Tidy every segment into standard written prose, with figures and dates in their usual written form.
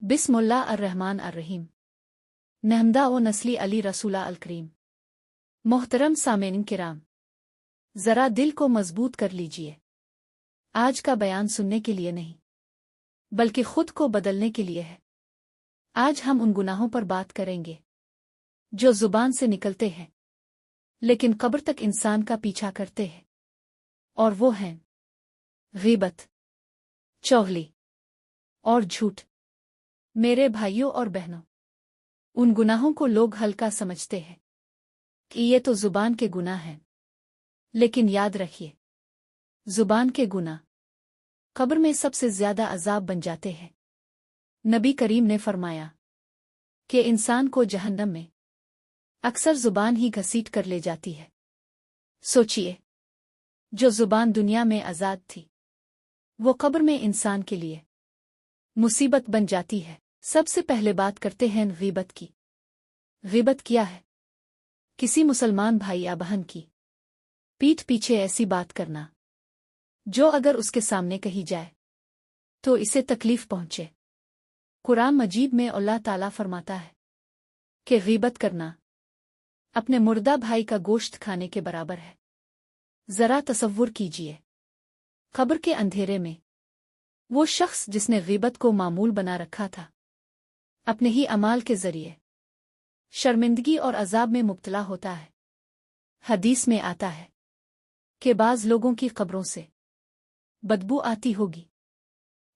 बिस्मिल्लाह अर्रहमान अर्रहीम। नहमदा व नस्ली अली रसूला अल करीम। मोहतरम सामेन किराम, ज़रा दिल को मजबूत कर लीजिए। आज का बयान सुनने के लिए नहीं, बल्कि खुद को बदलने के लिए है। आज हम उन गुनाहों पर बात करेंगे जो जुबान से निकलते हैं लेकिन कब्र तक इंसान का पीछा करते हैं, और वो हैं गीबत, चुगली और झूठ। मेरे भाइयों और बहनों, उन गुनाहों को लोग हल्का समझते हैं कि ये तो जुबान के गुनाह हैं, लेकिन याद रखिए, जुबान के गुनाह कब्र में सबसे ज्यादा अजाब बन जाते हैं। नबी करीम ने फरमाया कि इंसान को जहन्नम में अक्सर जुबान ही घसीट कर ले जाती है। सोचिए, जो जुबान दुनिया में आजाद थी, वो कब्र में इंसान के लिए मुसीबत बन जाती है। सबसे पहले बात करते हैं गीबत की। गीबत क्या है? किसी मुसलमान भाई या बहन की पीठ पीछे ऐसी बात करना जो अगर उसके सामने कही जाए तो इसे तकलीफ पहुंचे। कुरान मजीद में अल्लाह ताला फरमाता है कि गीबत करना अपने मुर्दा भाई का गोश्त खाने के बराबर है। जरा तसव्वुर कीजिए, कब्र के अंधेरे में वो शख्स जिसने गीबत को मामूल बना रखा था, अपने ही अमाल के जरिए शर्मिंदगी और अजाब में मुब्तला होता है। हदीस में आता है कि बाज़ लोगों की कब्रों से बदबू आती होगी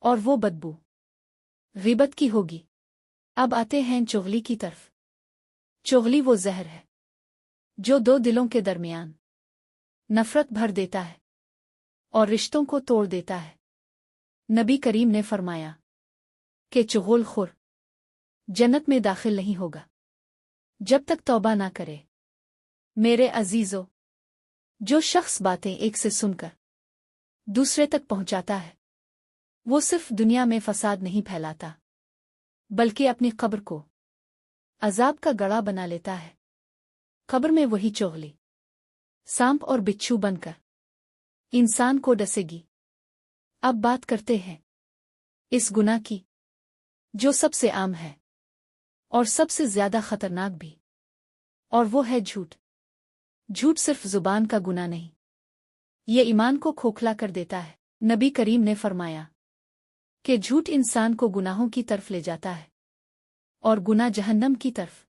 और वो बदबू गीबत की होगी। अब आते हैं चुगली की तरफ। चुगली वो जहर है जो दो दिलों के दरमियान नफरत भर देता है और रिश्तों को तोड़ देता है। नबी करीम ने फरमाया कि चुगलखोर जन्नत में दाखिल नहीं होगा जब तक तौबा ना करे। मेरे अजीजों, जो शख्स बातें एक से सुनकर दूसरे तक पहुंचाता है, वो सिर्फ दुनिया में फसाद नहीं फैलाता, बल्कि अपनी कब्र को अजाब का गड़ा बना लेता है। कब्र में वही चुगली सांप और बिच्छू बनकर इंसान को डसेगी। अब बात करते हैं इस गुनाह की जो सबसे आम है और सबसे ज्यादा खतरनाक भी, और वो है झूठ। झूठ सिर्फ जुबान का गुनाह नहीं, ये ईमान को खोखला कर देता है। नबी करीम ने फरमाया कि झूठ इंसान को गुनाहों की तरफ ले जाता है और गुनाह जहन्नम की तरफ।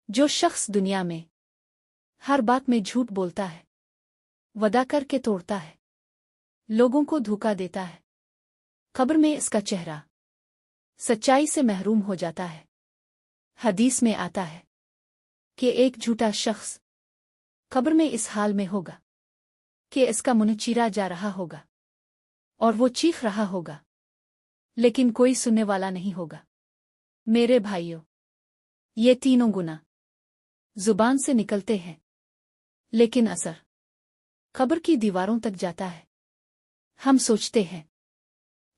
जो शख्स दुनिया में हर बात में झूठ बोलता है, वदा करके तोड़ता है, लोगों को धोखा देता है, कब्र में इसका चेहरा सच्चाई से महरूम हो जाता है। हदीस में आता है कि एक झूठा शख्स कब्र में इस हाल में होगा कि इसका मुंह चीरा जा रहा होगा और वो चीख रहा होगा, लेकिन कोई सुनने वाला नहीं होगा। मेरे भाइयों, ये तीनों गुनाह जुबान से निकलते हैं, लेकिन असर कब्र की दीवारों तक जाता है। हम सोचते हैं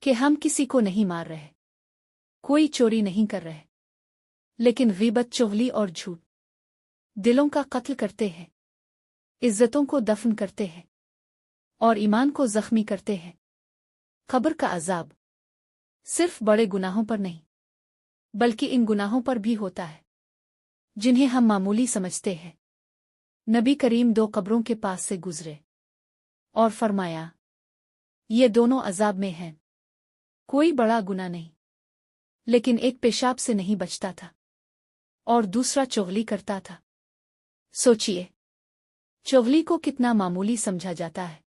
कि हम किसी को नहीं मार रहे, कोई चोरी नहीं कर रहे, लेकिन गीबत, चुगली और झूठ दिलों का कत्ल करते हैं, इज्जतों को दफन करते हैं और ईमान को जख्मी करते हैं। कब्र का अजाब सिर्फ बड़े गुनाहों पर नहीं, बल्कि इन गुनाहों पर भी होता है जिन्हें हम मामूली समझते हैं। नबी करीम दो कब्रों के पास से गुजरे और फरमाया, ये दोनों अजाब में हैं। कोई बड़ा गुनाह नहीं, लेकिन एक पेशाब से नहीं बचता था और दूसरा चुगली करता था। सोचिए, चुगली को कितना मामूली समझा जाता है,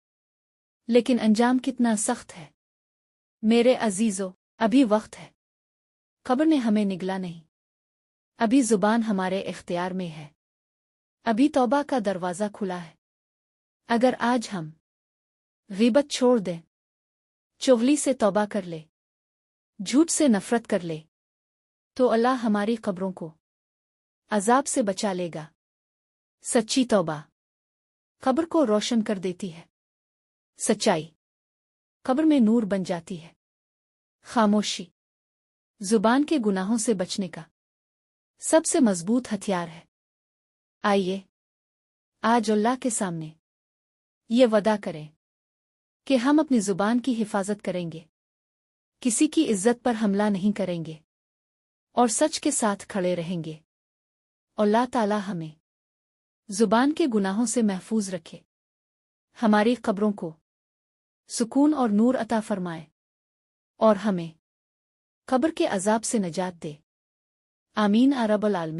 लेकिन अंजाम कितना सख्त है। मेरे अजीजों, अभी वक्त है, कब्र ने हमें निगला नहीं। अभी जुबान हमारे इख्तियार में है, अभी तौबा का दरवाजा खुला है। अगर आज हम गीबत छोड़ दें, चुगली से तौबा कर ले, झूठ से नफरत कर ले, तो अल्लाह हमारी कब्रों को अजाब से बचा लेगा। सच्ची तौबा कब्र को रोशन कर देती है। सच्चाई कब्र में नूर बन जाती है। खामोशी जुबान के गुनाहों से बचने का सबसे मजबूत हथियार है। आइए आज अल्लाह के सामने ये वदा करें कि हम अपनी जुबान की हिफाजत करेंगे, किसी की इज्जत पर हमला नहीं करेंगे, اور سچ کے ساتھ کھڑے رہیں گے۔ اللہ تعالیٰ ہمیں زبان کے گناہوں سے محفوظ رکھے، ہماری قبروں کو سکون اور نور عطا فرمائے، اور ہمیں قبر کے عذاب سے نجات دے۔ آمین رب العالمین۔